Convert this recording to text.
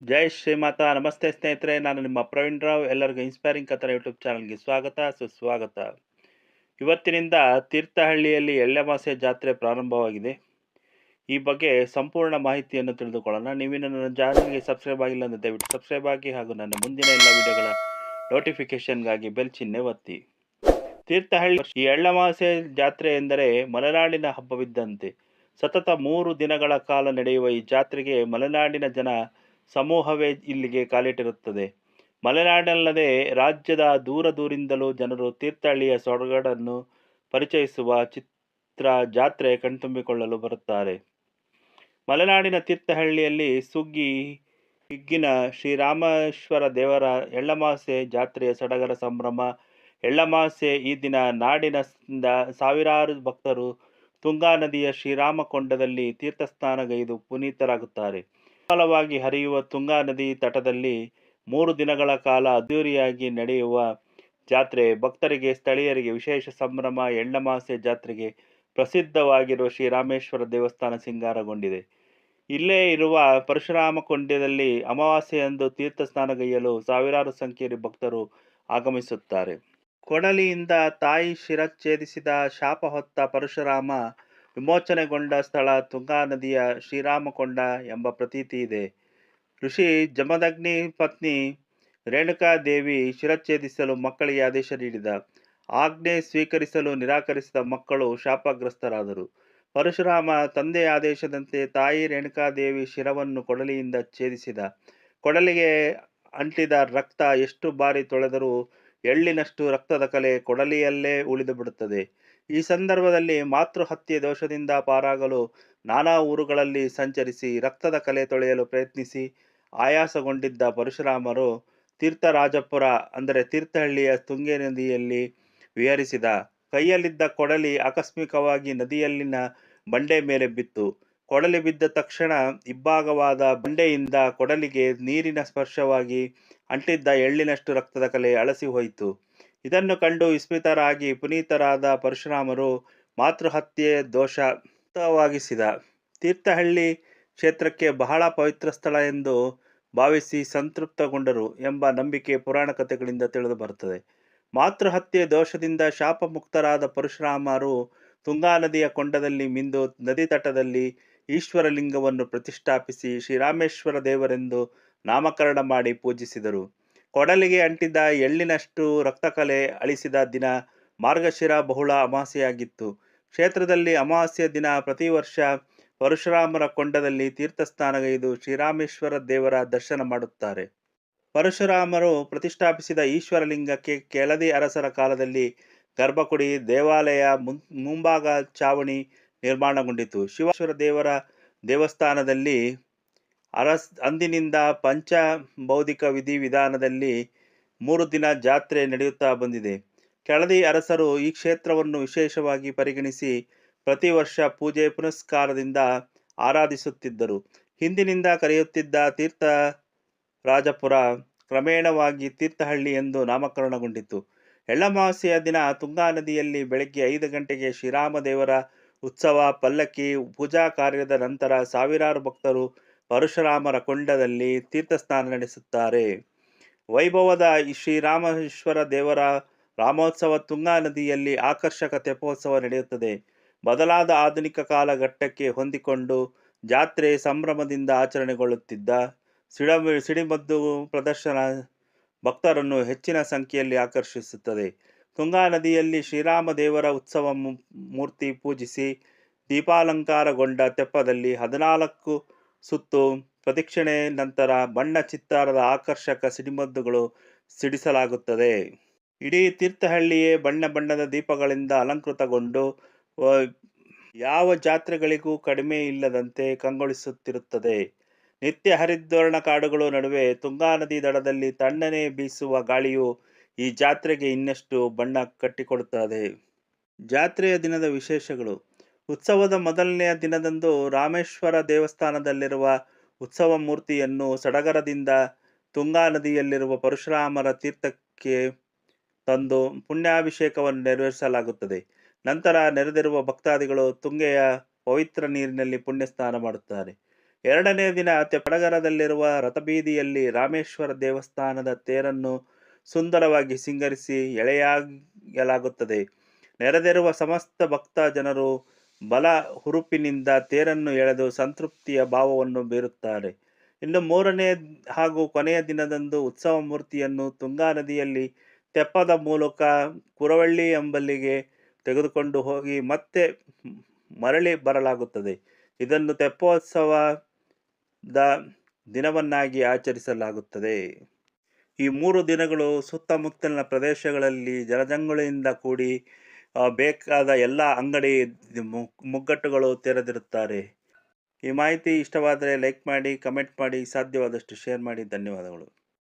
ಜೈ ಶ್ರೀಮಾತಾ. ನಮಸ್ತೆ ಸ್ನೇಹಿತರೆ, ನಾನು ನಿಮ್ಮ ಪ್ರವೀಣ್ ರಾವ್. ಎಲ್ಲರಿಗೂ ಇನ್ಸ್ಪೈರಿಂಗ್ ಕಥನ ಯೂಟ್ಯೂಬ್ ಚಾನಲ್ಗೆ ಸ್ವಾಗತ, ಸುಸ್ವಾಗತ. ಇವತ್ತಿನಿಂದ ತೀರ್ಥಹಳ್ಳಿಯಲ್ಲಿ ಎಳ್ಳೆಮಾಸೆ ಜಾತ್ರೆ ಪ್ರಾರಂಭವಾಗಿದೆ. ಈ ಬಗ್ಗೆ ಸಂಪೂರ್ಣ ಮಾಹಿತಿಯನ್ನು ತಿಳಿದುಕೊಳ್ಳೋಣ. ನೀವಿನ್ನು ನನ್ನ ಚಾನಲ್ಗೆ ಸಬ್ಸ್ಕ್ರೈಬ್ ಆಗಿಲ್ಲ ಅಂದರೆ ದಯವಿಟ್ಟು ಸಬ್ಸ್ಕ್ರೈಬ್ ಆಗಿ ಹಾಗೂ ನನ್ನ ಮುಂದಿನ ಎಲ್ಲ ವಿಡಿಯೋಗಳ ನೋಟಿಫಿಕೇಷನ್ಗಾಗಿ ಬೆಲ್ ಚಿಹ್ನೆ ಒತ್ತಿ. ತೀರ್ಥಹಳ್ಳಿ ಈ ಎಳ್ಳಮಾಸೆ ಜಾತ್ರೆ ಎಂದರೆ ಮಲೆನಾಡಿನ ಹಬ್ಬವಿದ್ದಂತೆ. ಸತತ 3 ದಿನಗಳ ಕಾಲ ನಡೆಯುವ ಈ ಜಾತ್ರೆಗೆ ಮಲೆನಾಡಿನ ಜನ ಸಮೂಹವೇ ಇಲ್ಲಿಗೆ ಕಾಲಿಟ್ಟಿರುತ್ತದೆ. ಮಲೆನಾಡಲ್ಲದೆ ರಾಜ್ಯದ ದೂರದಿಂದಲೂ ಜನರು ತೀರ್ಥಹಳ್ಳಿಯ ಸೊಗಡನ್ನು ಪರಿಚಯಿಸುವ ಜಾತ್ರೆ ಕಣ್ತುಂಬಿಕೊಳ್ಳಲು ಬರುತ್ತಾರೆ. ಮಲೆನಾಡಿನ ತೀರ್ಥಹಳ್ಳಿಯಲ್ಲಿ ಸುಗ್ಗಿ ಹಿಗ್ಗಿನ ಶ್ರೀರಾಮೇಶ್ವರ ದೇವರ ಎಳ್ಳಮಾಸೆ ಜಾತ್ರೆಯ ಸಡಗರ ಸಂಭ್ರಮ. ಎಳ್ಳಮಾಸೆ ಈ ದಿನ ನಾಡಿನಿಂದ ಸಾವಿರಾರು ಭಕ್ತರು ತುಂಗಾ ನದಿಯ ಶ್ರೀರಾಮಕೊಂಡದಲ್ಲಿ ತೀರ್ಥಸ್ನಾನಗೈದು ಪುನೀತರಾಗುತ್ತಾರೆ. ವಿಶಾಲವಾಗಿ ಹರಿಯುವ ತುಂಗಾ ನದಿ ತಟದಲ್ಲಿ 3 ದಿನಗಳ ಕಾಲ ಅದ್ದೂರಿಯಾಗಿ ನಡೆಯುವ ಜಾತ್ರೆ ಭಕ್ತರಿಗೆ, ಸ್ಥಳೀಯರಿಗೆ ವಿಶೇಷ ಸಂಭ್ರಮ. ಎಳ್ಳಮಾಸೆ ಜಾತ್ರೆಗೆ ಪ್ರಸಿದ್ಧವಾಗಿರುವ ಶ್ರೀರಾಮೇಶ್ವರ ದೇವಸ್ಥಾನ ಸಿಂಗಾರಗೊಂಡಿದೆ. ಇಲ್ಲೇ ಇರುವ ಪರಶುರಾಮಕೊಂಡದಲ್ಲಿ ಅಮಾವಾಸ್ಯೆಯಂದು ತೀರ್ಥಸ್ನಾನಗೈಯಲು ಸಾವಿರಾರು ಸಂಖ್ಯೆಯಲ್ಲಿ ಭಕ್ತರು ಆಗಮಿಸುತ್ತಾರೆ. ಕೊಡಲಿಯಿಂದ ತಾಯಿ ಶಿರಚ್ಛೇದಿಸಿದ ಶಾಪ ಹೊತ್ತ ಪರಶುರಾಮ ವಿಮೋಚನೆಗೊಂಡ ಸ್ಥಳ ತುಂಗಾ ನದಿಯ ಶ್ರೀರಾಮಕೊಂಡ ಎಂಬ ಪ್ರತೀತಿ ಇದೆ. ಋಷಿ ಜಮದಗ್ನಿ ಪತ್ನಿ ರೇಣುಕಾದೇವಿ ಶಿರಚ್ಛೇದಿಸಲು ಮಕ್ಕಳಿಗೆ ಆದೇಶ ನೀಡಿದ. ಆಜ್ಞೆ ಸ್ವೀಕರಿಸಲು ನಿರಾಕರಿಸಿದ ಮಕ್ಕಳು ಶಾಪಗ್ರಸ್ತರಾದರು. ಪರಶುರಾಮ ತಂದೆಯ ಆದೇಶದಂತೆ ತಾಯಿ ರೇಣುಕಾದೇವಿ ಶಿರವನ್ನು ಕೊಡಲಿಯಿಂದ ಛೇದಿಸಿದ. ಕೊಡಲಿಗೆ ಅಂಟಿದ ರಕ್ತ ಎಷ್ಟು ಬಾರಿ ತೊಳೆದರೂ ಎಳ್ಳಿನಷ್ಟು ರಕ್ತದ ಕಲೆ ಕೊಡಲಿಯಲ್ಲೇ ಉಳಿದು ಬಿಡುತ್ತದೆ. ಈ ಸಂದರ್ಭದಲ್ಲಿ ಮಾತೃಹತ್ಯೆ ದೋಷದಿಂದ ಪಾರಾಗಲು ನಾನಾ ಊರುಗಳಲ್ಲಿ ಸಂಚರಿಸಿ ರಕ್ತದ ಕಲೆ ತೊಳೆಯಲು ಪ್ರಯತ್ನಿಸಿ ಆಯಾಸಗೊಂಡಿದ್ದ ಪರಶುರಾಮರು ತೀರ್ಥರಾಜಪುರ ಅಂದರೆ ತೀರ್ಥಹಳ್ಳಿಯ ತುಂಗೆ ನದಿಯಲ್ಲಿ ವಿಹರಿಸಿದ. ಕೈಯಲ್ಲಿದ್ದ ಕೊಡಲಿ ಆಕಸ್ಮಿಕವಾಗಿ ನದಿಯಲ್ಲಿನ ಬಂಡೆ ಮೇಲೆ ಬಿತ್ತು. ಕೊಡಲಿ ಬಿದ್ದ ತಕ್ಷಣ ಇಬ್ಬಾಗವಾದ ಬಂಡೆಯಿಂದ ಕೊಡಲಿಗೆ ನೀರಿನ ಸ್ಪರ್ಶವಾಗಿ ಅಂಟಿದ್ದ ಎಳ್ಳಿನಷ್ಟು ರಕ್ತದ ಕಲೆ ಅಳಸಿ ಹೋಯಿತು. ಇದನ್ನು ಕಂಡು ವಿಸ್ಮಿತರಾಗಿ ಪುನೀತರಾದ ಪರಶುರಾಮರು ಮಾತೃಹತ್ಯೆ ದೋಷ ಮುಕ್ತವಾಗಿಸಿದ. ತೀರ್ಥಹಳ್ಳಿ ಕ್ಷೇತ್ರಕ್ಕೆ ಬಹಳ ಪವಿತ್ರ ಸ್ಥಳ ಎಂದು ಭಾವಿಸಿ ಸಂತೃಪ್ತಗೊಂಡರು ಎಂಬ ನಂಬಿಕೆ ಪುರಾಣ ಕಥೆಗಳಿಂದ ತಿಳಿದು ಬರುತ್ತದೆ. ಮಾತೃಹತ್ಯೆ ದೋಷದಿಂದ ಶಾಪ ಮುಕ್ತರಾದ ಪರಶುರಾಮರು ತುಂಗಾ ನದಿಯ ಕೊಂಡದಲ್ಲಿ ಮಿಂದು ನದಿ ತಟದಲ್ಲಿ ಈಶ್ವರಲಿಂಗವನ್ನು ಪ್ರತಿಷ್ಠಾಪಿಸಿ ಶ್ರೀರಾಮೇಶ್ವರ ದೇವರೆಂದು ನಾಮಕರಣ ಮಾಡಿ ಪೂಜಿಸಿದರು. ಕೊಡಲಿಗೆ ಅಂಟಿದ್ದ ಎಳ್ಳಿನಷ್ಟು ರಕ್ತಕಲೆ ಅಳಿಸಿದ ದಿನ ಮಾರ್ಗಶಿರ ಬಹುಳ ಅಮಾವಾಸ್ಯೆಯಾಗಿತ್ತು. ಕ್ಷೇತ್ರದಲ್ಲಿ ಅಮಾವಾಸ್ಯೆ ದಿನ ಪ್ರತಿ ವರ್ಷ ಪರಶುರಾಮರ ಕೊಂಡದಲ್ಲಿ ತೀರ್ಥಸ್ನಾನಗೈದು ಶ್ರೀರಾಮೇಶ್ವರ ದೇವರ ದರ್ಶನ ಮಾಡುತ್ತಾರೆ. ಪರಶುರಾಮರು ಪ್ರತಿಷ್ಠಾಪಿಸಿದ ಈಶ್ವರಲಿಂಗಕ್ಕೆ ಕೆಳದಿ ಅರಸರ ಕಾಲದಲ್ಲಿ ಗರ್ಭಗುಡಿ, ದೇವಾಲಯ, ಮುಂಭಾಗ ಚಾವಣಿ ನಿರ್ಮಾಣಗೊಂಡಿತು. ಶಿವೇಶ್ವರ ದೇವರ ದೇವಸ್ಥಾನದಲ್ಲಿ ಅಂದಿನಿಂದ ಪಂಚಭೌತಿಕ ವಿಧಿವಿಧಾನದಲ್ಲಿ 3 ದಿನ ಜಾತ್ರೆ ನಡೆಯುತ್ತಾ ಬಂದಿದೆ. ಕೆಳದಿ ಅರಸರು ಈ ಕ್ಷೇತ್ರವನ್ನು ವಿಶೇಷವಾಗಿ ಪರಿಗಣಿಸಿ ಪ್ರತಿ ವರ್ಷ ಪೂಜೆ ಪುನಸ್ಕಾರದಿಂದ ಆರಾಧಿಸುತ್ತಿದ್ದರು. ಹಿಂದಿನಿಂದ ಕರೆಯುತ್ತಿದ್ದ ತೀರ್ಥರಾಜಪುರ ಕ್ರಮೇಣವಾಗಿ ತೀರ್ಥಹಳ್ಳಿ ಎಂದು ನಾಮಕರಣಗೊಂಡಿತು. ಎಳ್ಳಮಾವಾಸ್ಯೆಯ ದಿನ ತುಂಗಾ ನದಿಯಲ್ಲಿ ಬೆಳಗ್ಗೆ 5 ಗಂಟೆಗೆ ಶ್ರೀರಾಮದೇವರ ಉತ್ಸವ ಪಲ್ಲಕ್ಕಿ ಪೂಜಾ ಕಾರ್ಯದ ನಂತರ ಸಾವಿರಾರು ಭಕ್ತರು ಪರಶುರಾಮರ ಕೊಂಡದಲ್ಲಿ ತೀರ್ಥಸ್ನಾನ ನಡೆಸುತ್ತಾರೆ. ವೈಭವದ ಶ್ರೀರಾಮೇಶ್ವರ ದೇವರ ರಾಮೋತ್ಸವ ತುಂಗಾ ನದಿಯಲ್ಲಿ ಆಕರ್ಷಕ ತೆಪ್ಪೋತ್ಸವ ನಡೆಯುತ್ತದೆ. ಬದಲಾದ ಆಧುನಿಕ ಕಾಲಘಟ್ಟಕ್ಕೆ ಹೊಂದಿಕೊಂಡು ಜಾತ್ರೆ ಸಂಭ್ರಮದಿಂದ ಆಚರಣೆಗೊಳ್ಳುತ್ತಿದ್ದ ಸಿಡಿಮದ್ದು ಪ್ರದರ್ಶನ ಭಕ್ತರನ್ನು ಹೆಚ್ಚಿನ ಸಂಖ್ಯೆಯಲ್ಲಿ ಆಕರ್ಷಿಸುತ್ತದೆ. ತುಂಗಾ ನದಿಯಲ್ಲಿ ಶ್ರೀರಾಮ ದೇವರ ಉತ್ಸವ ಮೂರ್ತಿ ಪೂಜಿಸಿ ದೀಪಾಲಂಕಾರಗೊಂಡ ತೆಪ್ಪದಲ್ಲಿ 14 ಸುತ್ತು ಪ್ರದಕ್ಷಿಣೆ ನಂತರ ಬಣ್ಣ ಚಿತ್ತಾರದ ಆಕರ್ಷಕ ಸಿಡಿಮದ್ದುಗಳು ಸಿಡಿಸಲಾಗುತ್ತದೆ. ಇಡೀ ತೀರ್ಥಹಳ್ಳಿಯೇ ಬಣ್ಣ ಬಣ್ಣದ ದೀಪಗಳಿಂದ ಅಲಂಕೃತಗೊಂಡು ಯಾವ ಜಾತ್ರೆಗಳಿಗೂ ಕಡಿಮೆ ಇಲ್ಲದಂತೆ ಕಂಗೊಳಿಸುತ್ತಿರುತ್ತದೆ. ನಿತ್ಯ ಹರಿದ್ವರ್ಣ ಕಾಡುಗಳ ನಡುವೆ ತುಂಗಾ ನದಿ ದಡದಲ್ಲಿ ತಣ್ಣನೆ ಬೀಸುವ ಗಾಳಿಯು ಈ ಜಾತ್ರೆಗೆ ಇನ್ನಷ್ಟು ಬಣ್ಣ ಕಟ್ಟಿಕೊಡುತ್ತದೆ. ಜಾತ್ರೆಯ ದಿನದ ವಿಶೇಷಗಳು. ಉತ್ಸವದ ಮೊದಲನೆಯ ದಿನದಂದು ರಾಮೇಶ್ವರ ದೇವಸ್ಥಾನದಲ್ಲಿರುವ ಉತ್ಸವ ಮೂರ್ತಿಯನ್ನು ಸಡಗರದಿಂದ ತುಂಗಾ ನದಿಯಲ್ಲಿರುವ ಪರಶುರಾಮರ ತೀರ್ಥಕ್ಕೆ ತಂದು ಪುಣ್ಯಾಭಿಷೇಕವನ್ನು ನೆರವೇರಿಸಲಾಗುತ್ತದೆ. ನಂತರ ನೆರೆದಿರುವ ಭಕ್ತಾದಿಗಳು ತುಂಗೆಯ ಪವಿತ್ರ ನೀರಿನಲ್ಲಿ ಪುಣ್ಯ ಸ್ನಾನ ಮಾಡುತ್ತಾರೆ. ಎರಡನೇ ದಿನ ತೆಪ್ಪಡಗರದಲ್ಲಿರುವ ರಥಬೀದಿಯಲ್ಲಿ ರಾಮೇಶ್ವರ ದೇವಸ್ಥಾನದ ತೇರನ್ನು ಸುಂದರವಾಗಿ ಸಿಂಗರಿಸಿ ಎಳೆಯಲಾಗುತ್ತದೆ. ನೆರೆದಿರುವ ಸಮಸ್ತ ಭಕ್ತ ಜನರು ಬಲ ಹುರುಪಿನಿಂದ ತೇರನ್ನು ಎಳೆದು ಸಂತೃಪ್ತಿಯ ಭಾವವನ್ನು ಬೀರುತ್ತಾರೆ. ಇನ್ನು ಮೂರನೇ ಹಾಗೂ ಕೊನೆಯ ದಿನದಂದು ಉತ್ಸವ ಮೂರ್ತಿಯನ್ನು ತುಂಗಾ ನದಿಯಲ್ಲಿ ತೆಪ್ಪದ ಮೂಲಕ ಕುರವಳ್ಳಿ ಎಂಬಲ್ಲಿಗೆ ತೆಗೆದುಕೊಂಡು ಹೋಗಿ ಮತ್ತೆ ಮರಳಿ ಬರಲಾಗುತ್ತದೆ. ಇದನ್ನು ತೆಪ್ಪೋತ್ಸವದ ದಿನವನ್ನಾಗಿ ಆಚರಿಸಲಾಗುತ್ತದೆ. ಈ 3 ದಿನಗಳು ಸುತ್ತಮುತ್ತಲಿನ ಪ್ರದೇಶಗಳಲ್ಲಿ ಜನಜಂಗುಳಿಯಿಂದ ಕೂಡಿ ಬೇಕಾದ ಎಲ್ಲ ಅಂಗಡಿ ಮುಗ್ಗಟ್ಟುಗಳು ತೆರೆದಿರುತ್ತಾರೆ. ಈ ಮಾಹಿತಿ ಇಷ್ಟವಾದರೆ ಲೈಕ್ ಮಾಡಿ, ಕಮೆಂಟ್ ಮಾಡಿ, ಸಾಧ್ಯವಾದಷ್ಟು ಶೇರ್ ಮಾಡಿ. ಧನ್ಯವಾದಗಳು.